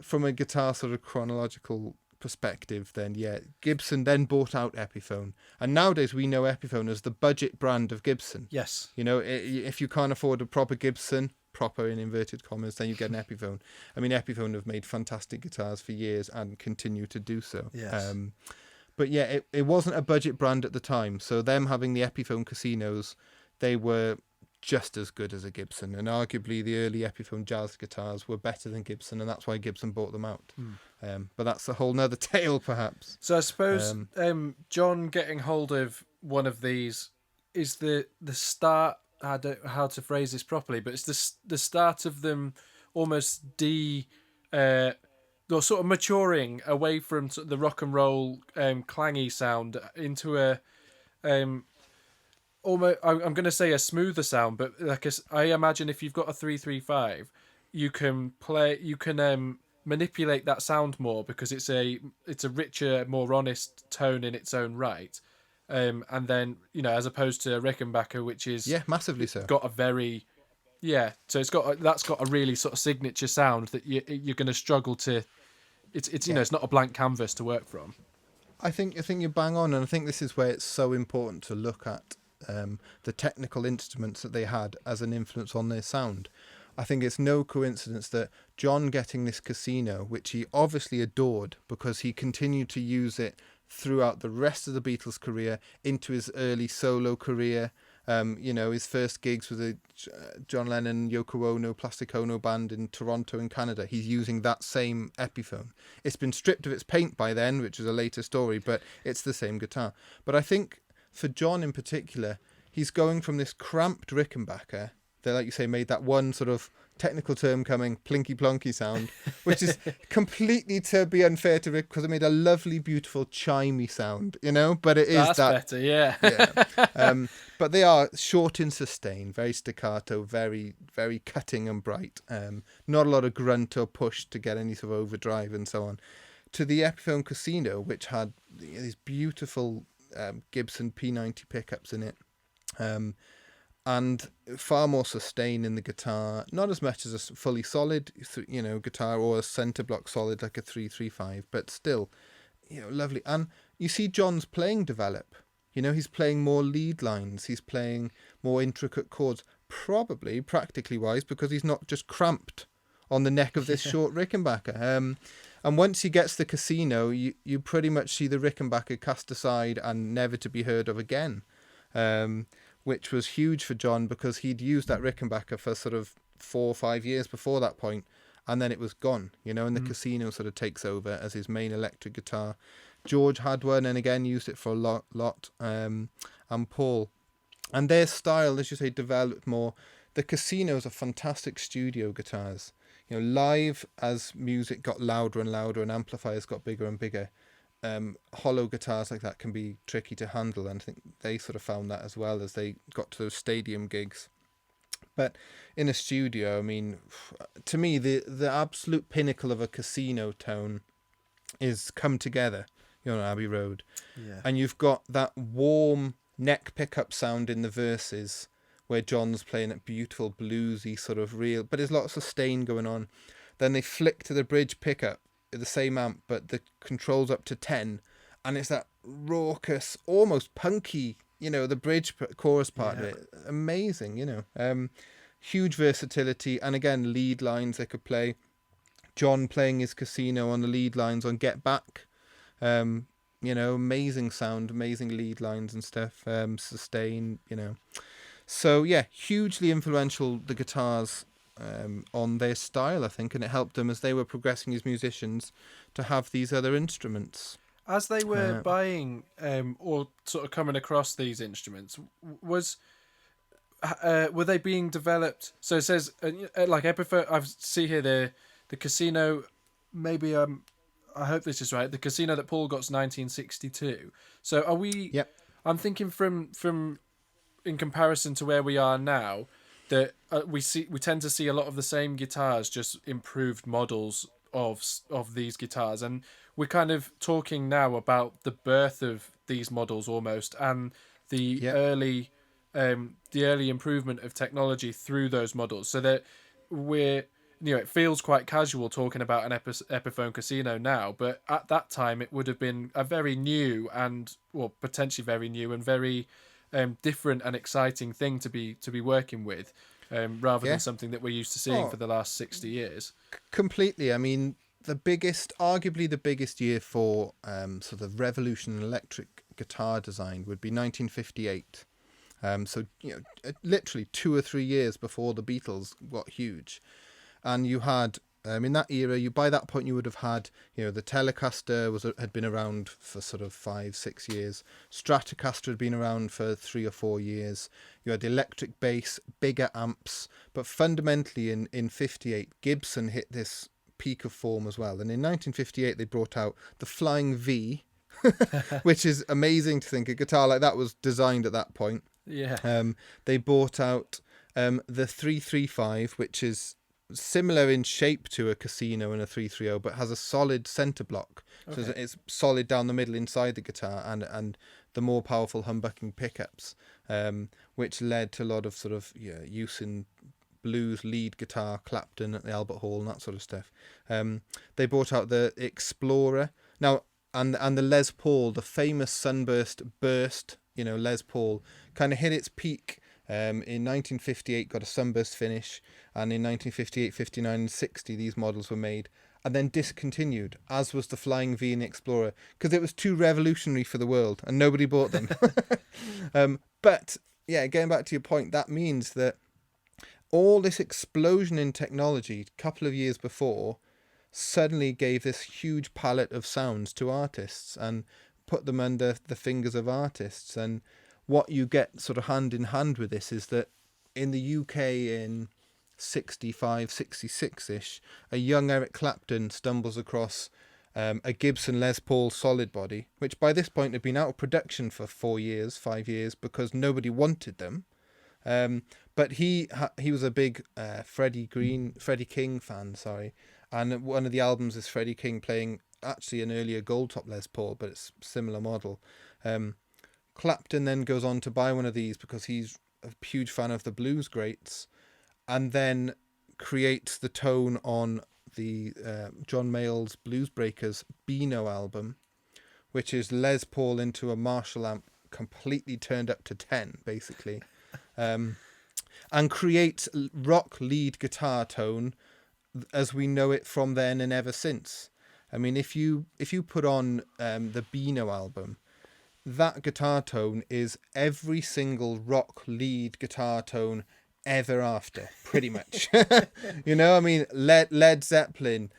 from a guitar sort of chronological perspective, then Gibson then bought out Epiphone, and nowadays we know Epiphone as the budget brand of Gibson. Yes. If you can't afford a proper Gibson, proper in inverted commas, then you get an Epiphone. I mean, Epiphone have made fantastic guitars for years and continue to do so. Yes. But yeah, it wasn't a budget brand at the time, so them having the Epiphone Casinos, they were just as good as a Gibson, and arguably the early Epiphone jazz guitars were better than Gibson, and that's why Gibson bought them out. But that's a whole nother tale, perhaps. So I suppose John getting hold of one of these is the start. I don't know how to phrase this properly, but it's the start of them almost or sort of maturing away from sort of the rock and roll clangy sound into a almost, I'm going to say a smoother sound, but I imagine if you've got a 335, you can manipulate that sound more because it's a richer, more honest tone in its own right. And then, as opposed to a Rickenbacker, which is massively so. got a very so that's got a really sort of signature sound that you're going to struggle to. It's it's not a blank canvas to work from. I think you're bang on, and I think this is where it's so important to look at the technical instruments that they had as an influence on their sound. I think it's no coincidence that John getting this Casino, which he obviously adored because he continued to use it throughout the rest of the Beatles' career into his early solo career. His first gigs with the John Lennon, Yoko Ono, Plastic Ono band in Toronto in Canada. He's using that same Epiphone. It's been stripped of its paint by then, which is a later story, but it's the same guitar. But I think for John in particular, he's going from this cramped Rickenbacker that, like you say, made that one sort of technical term coming, plinky plonky sound, which is completely, to be unfair to Rick, because it made a lovely, beautiful, chimey sound, but it is That's better, yeah. But they are short in sustain, very staccato, very, very cutting and bright. Not a lot of grunt or push to get any sort of overdrive and so on. To the Epiphone Casino, which had these beautiful Gibson P90 pickups in it, and far more sustain in the guitar, not as much as a fully solid, guitar or a centre block solid like a 335, but still, lovely. And you see John's playing develop. He's playing more lead lines. He's playing more intricate chords, probably practically wise, because he's not just cramped on the neck of this short Rickenbacker. And once he gets the Casino, you pretty much see the Rickenbacker cast aside and never to be heard of again. Which was huge for John because he'd used that Rickenbacker for sort of 4 or 5 years before that point, and then it was gone, and the Casino sort of takes over as his main electric guitar. George had one and again used it for a lot, and Paul. And their style, as you say, developed more. The Casinos are fantastic studio guitars. Live, as music got louder and louder and amplifiers got bigger and bigger, hollow guitars like that can be tricky to handle, and I think they sort of found that as well as they got to those stadium gigs. But in a studio, I mean, to me, the absolute pinnacle of a Casino tone is Come Together, Abbey Road. Yeah. And you've got that warm neck pickup sound in the verses where John's playing that beautiful bluesy sort of real, but there's lots of sustain going on. Then they flick to the bridge pickup, the same amp, but the controls up to 10, and it's that raucous, almost punky, the bridge chorus part of it. Amazing, huge versatility, and again, lead lines they could play. John playing his Casino on the lead lines on Get Back, amazing sound, amazing lead lines and stuff, sustain, So yeah, hugely influential, the guitars, on their style, I think, and it helped them as they were progressing as musicians to have these other instruments. As they were buying or sort of coming across these instruments, were they being developed? So it says like Epiphone. I see here the Casino. Maybe I hope this is right. The Casino that Paul got's 1962. So are we? Yep. I'm thinking from in comparison to where we are now, that we tend to see a lot of the same guitars, just improved models of these guitars, and we're kind of talking now about the birth of these models almost, and the early improvement of technology through those models, so that we're it feels quite casual talking about an Epiphone Casino now, but at that time it would have been a very new and potentially very new and very different and exciting thing to be working with, rather than something that we're used to seeing for the last 60 years. Completely. I mean, arguably the biggest year for sort of revolution in electric guitar design would be 1958. So literally 2 or 3 years before the Beatles got huge, and you had in that era, by that point you would have had the Telecaster had been around for sort of 5-6 years. Stratocaster had been around for 3 or 4 years. You had electric bass, bigger amps, but fundamentally in 58, Gibson hit this peak of form as well. And in 1958 they brought out the Flying V, which is amazing to think a guitar like that was designed at that point. Yeah. They brought out the 335, which is similar in shape to a Casino and a 330, but has a solid center block. So it's solid down the middle inside the guitar, and the more powerful humbucking pickups, which led to a lot of sort of use in blues lead guitar, Clapton at the Albert Hall and that sort of stuff. They brought out the Explorer now, and the Les Paul, the famous Sunburst burst. Les Paul kind of hit its peak in 1958, got a sunburst finish, and in 1958, 59, and 60, these models were made and then discontinued, as was the Flying V and the Explorer, because it was too revolutionary for the world and nobody bought them. But yeah, getting back to your point, that means that all this explosion in technology a couple of years before suddenly gave this huge palette of sounds to artists and put them under the fingers of artists. And what you get sort of hand in hand with this is that in the UK in 65, 66-ish, a young Eric Clapton stumbles across a Gibson Les Paul solid body, which by this point had been out of production for 5 years, because nobody wanted them. But he was a big Freddie King fan, and one of the albums is Freddie King playing actually an earlier gold top Les Paul, but it's a similar model. Clapton then goes on to buy one of these because he's a huge fan of the blues greats, and then creates the tone on the John Mayall's Blues Breakers Beano album, which is Les Paul into a Marshall amp completely turned up to 10, basically. And creates rock lead guitar tone as we know it from then and ever since. I mean, if you put on the Beano album, that guitar tone is every single rock lead guitar tone ever after, pretty much. I mean, Led Zeppelin,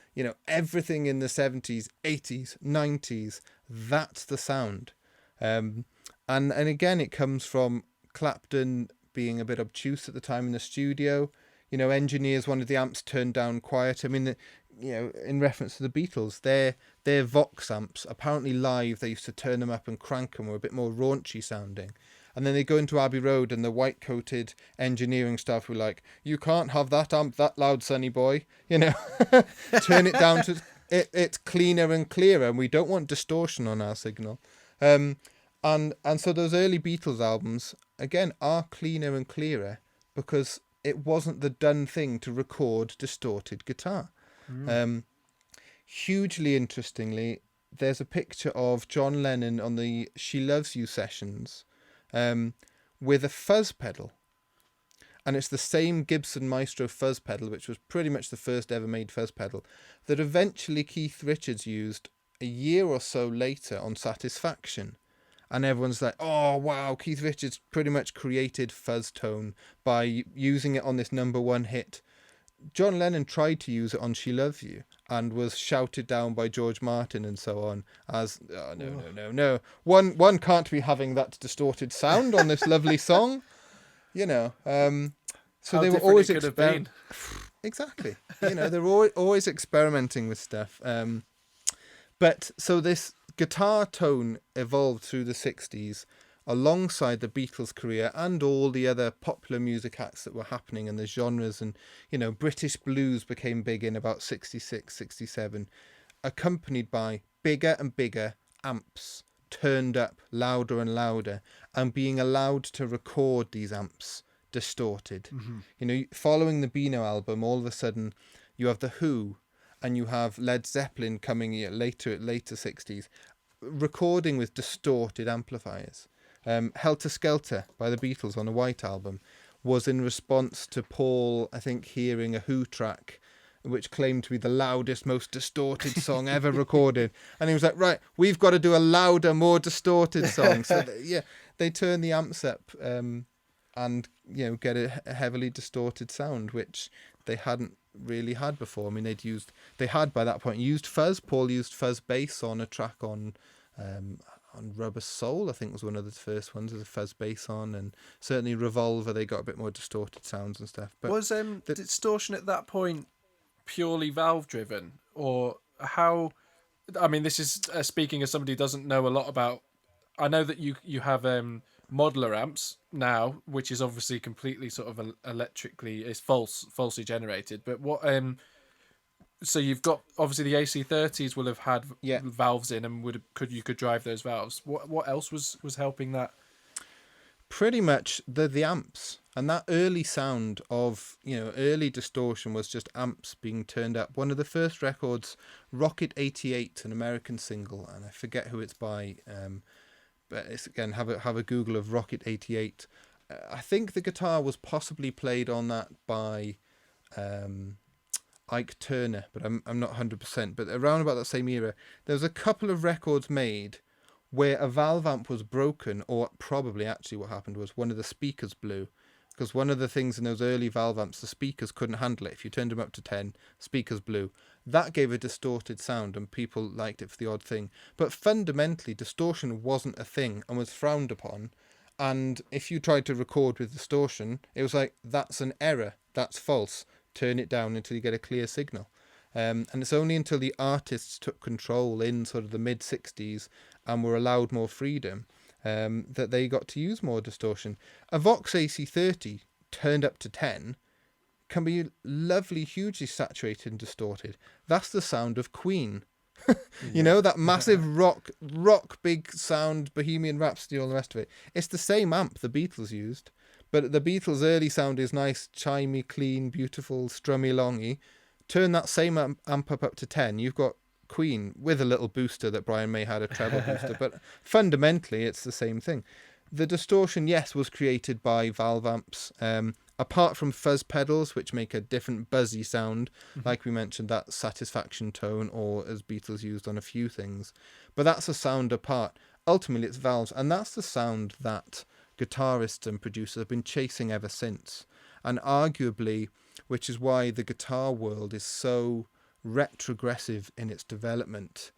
everything in the 70s, 80s, 90s, that's the sound. And again, it comes from Clapton being a bit obtuse at the time in the studio. Engineers wanted the amps turned down quiet. I mean, in reference to the Beatles, their Vox amps, apparently live, they used to turn them up and crank them, were a bit more raunchy sounding. And then they go into Abbey Road and the white-coated engineering staff were like, you can't have that amp that loud, sonny boy. Turn it down to it's cleaner and clearer, and we don't want distortion on our signal. And so those early Beatles albums, again, are cleaner and clearer because it wasn't the done thing to record distorted guitar. Hugely interestingly, there's a picture of John Lennon on the She Loves You sessions with a fuzz pedal. And it's the same Gibson Maestro fuzz pedal, which was pretty much the first ever made fuzz pedal, that eventually Keith Richards used a year or so later on Satisfaction. And everyone's like, oh, wow, Keith Richards pretty much created fuzz tone by using it on this number one hit. John Lennon tried to use it on She Loves You and was shouted down by George Martin and so on as, oh, no. One can't be having that distorted sound on this lovely song. So how they were always Exactly. They were always experimenting with stuff. But so this guitar tone evolved through the 60s alongside the Beatles' career and all the other popular music acts that were happening in the genres. And, British blues became big in about 66, 67, accompanied by bigger and bigger amps turned up louder and louder and being allowed to record these amps distorted. Following the Beano album, all of a sudden you have The Who and you have Led Zeppelin coming later 60s, recording with distorted amplifiers. Helter Skelter by the Beatles on a White Album was in response to Paul, I think, hearing a Who track which claimed to be the loudest, most distorted song ever recorded. And he was like, right, we've got to do a louder, more distorted song. So, they turn the amps up and, get a heavily distorted sound, which they hadn't really had before. I mean, they had by that point used fuzz. Paul used fuzz bass on a track on Rubber Soul, I think was one of the first ones, as a fuzz bass on, and certainly Revolver, they got a bit more distorted sounds and stuff. But was distortion at that point purely valve driven, or how? I mean, this is speaking as somebody who doesn't know a lot about. I know that you have modular amps now, which is obviously completely sort of electrically, it's falsely generated. But what so you've got obviously the AC30s will have had Yeah. valves in and you could drive those valves. What else was helping that? Pretty much the amps, and that early sound of, early distortion was just amps being turned up. One of the first records, Rocket 88, an American single, and I forget who it's by, but it's, again, have a Google of Rocket 88. I think the guitar was possibly played on that by Ike Turner, but I'm not 100%. But around about that same era, there was a couple of records made where a valve amp was broken, or probably actually what happened was one of the speakers blew. Because one of the things in those early valve amps, the speakers couldn't handle it. If you turned them up to 10, speakers blew. That gave a distorted sound, and people liked it for the odd thing. But fundamentally, distortion wasn't a thing and was frowned upon. And if you tried to record with distortion, it was like, that's an error, that's false. Turn it down until you get a clear signal. And it's only until the artists took control in sort of the mid-60s and were allowed more freedom that they got to use more distortion. A Vox AC30 turned up to 10 can be lovely, hugely saturated and distorted. That's the sound of Queen. That massive rock big sound, Bohemian Rhapsody, all the rest of it. It's the same amp the Beatles used, but the Beatles' early sound is nice, chimey, clean, beautiful, strummy, longy. Turn that same amp up to 10, you've got Queen with a little booster that Brian May had, a treble booster, but fundamentally it's the same thing. The distortion, yes, was created by valve amps, apart from fuzz pedals, which make a different buzzy sound, like we mentioned, that satisfaction tone, or as Beatles used on a few things. But that's a sound apart. Ultimately, it's valves, and that's the sound that guitarists and producers have been chasing ever since. And arguably, which is why the guitar world is so retrogressive in its development.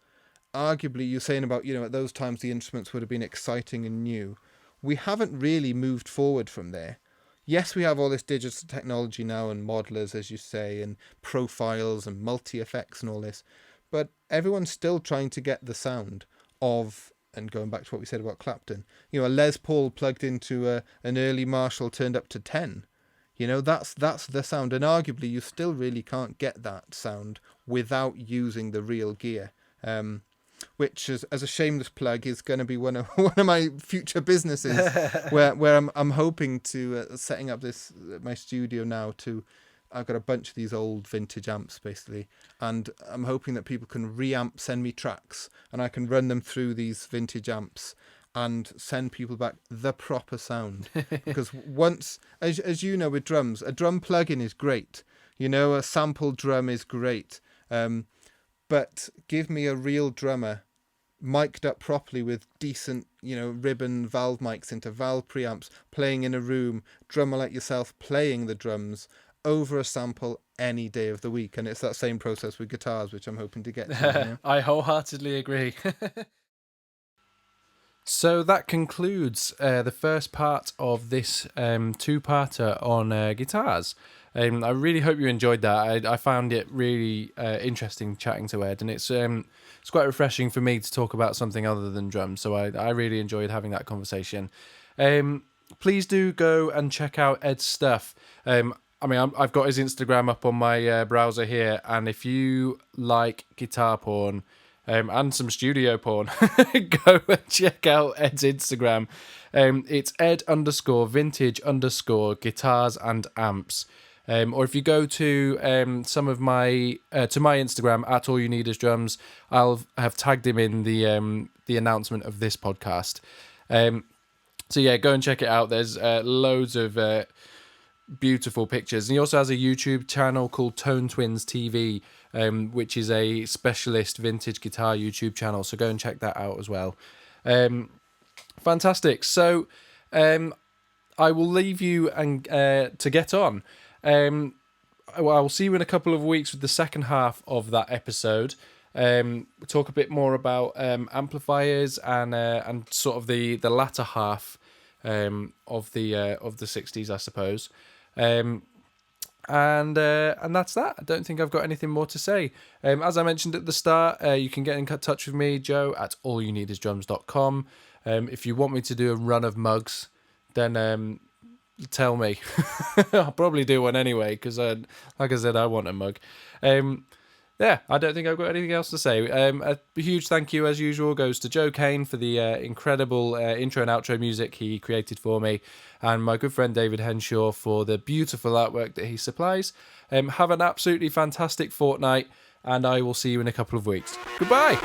Arguably, you're saying about, at those times the instruments would have been exciting and new. We haven't really moved forward from there. Yes, we have all this digital technology now and modelers, as you say, and profiles and multi-effects and all this, but everyone's still trying to get the sound of, and going back to what we said about Clapton, a Les Paul plugged into an early Marshall turned up to 10. That's the sound, and arguably you still really can't get that sound without using the real gear, which as a shameless plug is going to be one of my future businesses, where I'm hoping to setting up my studio now. I've got a bunch of these old vintage amps basically, and I'm hoping that people can send me tracks, and I can run them through these vintage amps and send people back the proper sound. Because once, as you know, with drums, a drum plug-in is great. A sample drum is great. But give me a real drummer mic'd up properly with decent, ribbon valve mics into valve preamps, playing in a room, drummer like yourself playing the drums over a sample any day of the week. And it's that same process with guitars, which I'm hoping to get to. I wholeheartedly agree. So that concludes the first part of this two-parter on guitars. I really hope you enjoyed that. I found it really interesting chatting to Ed, and it's quite refreshing for me to talk about something other than drums. So I really enjoyed having that conversation. Please do go and check out Ed's stuff. I've got his Instagram up on my browser here, and if you like guitar porn, and some studio porn, go and check out Ed's Instagram. It's ed_vintage_guitars and amps. Or if you go to some of my Instagram at All You Need Is Drums, I'll have tagged him in the announcement of this podcast. So yeah, go and check it out. There's loads of beautiful pictures, and he also has a YouTube channel called Tone Twins TV, which is a specialist vintage guitar YouTube channel, so go and check that out as well. Fantastic. So I will leave you and to get on. I'll see you in a couple of weeks with the second half of that episode. We'll talk a bit more about amplifiers and sort of the latter half of the 60s, I suppose. And that's that. I don't think I've got anything more to say. As I mentioned at the start, you can get in touch with me, Joe, at allyouneedisdrums.com. If you want me to do a run of mugs, then tell me. I'll probably do one anyway, because like I said, I want a mug. Yeah, I don't think I've got anything else to say. A huge thank you, as usual, goes to Joe Kane for the incredible intro and outro music he created for me, and my good friend David Henshaw for the beautiful artwork that he supplies. Have an absolutely fantastic fortnight, and I will see you in a couple of weeks. Goodbye!